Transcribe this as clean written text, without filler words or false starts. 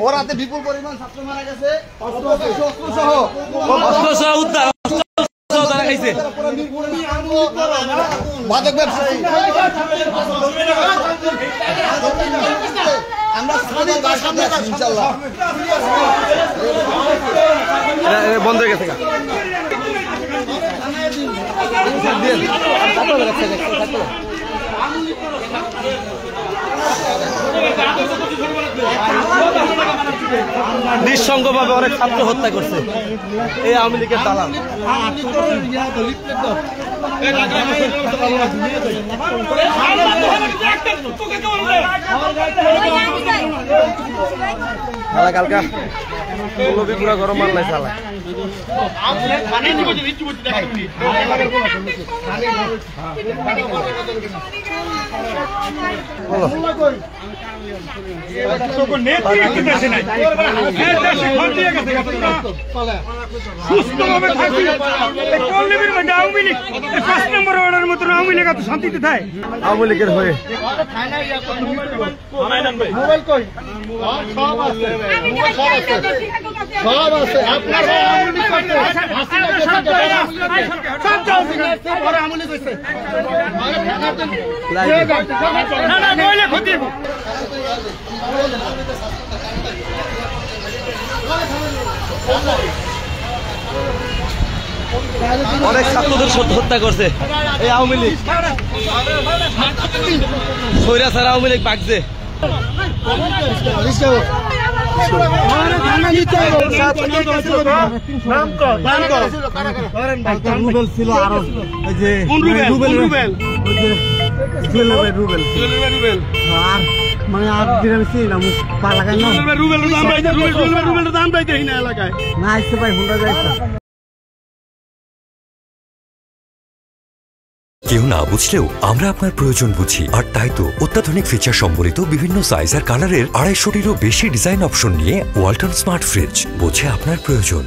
ওর হাতে বিপুল পরিমাণ ছাত্র মারা গেছে, অস্ত্র সহ উদ্ধার, মাদক ব্যবসায়ী আমরা ইনশাআল্লাহ বন্ধ হয়ে গেছে। নিঃসঙ্গভাবে অনেক ছাত্র হত্যা করছে এই আওয়ামী লীগের দালাল। কালকা পুরা গরম মাল নাই চালা শান্তিতে থাকে আওয়ামী লীগের হয়ে সব আছে আপনার অনেক ছাত্রদের হত্যা করছে এই আওয়ামী লীগ, স্বৈরাচার আওয়ামী লীগ বাগছে। রুবেল ছিল আরো আর মানে আর দাম পাইতে এলাকায় না আসতে পাই হুন্ডা যাইছে। কেউ না বুঝলেও আমরা আপনার প্রয়োজন বুঝি, আর তাই তো অত্যাধুনিক ফিচার সম্বলিত বিভিন্ন সাইজ আর কালারের 250-টিরও বেশি ডিজাইন অপশন নিয়ে ওয়ালটন স্মার্ট ফ্রিজ বোঝে আপনার প্রয়োজন।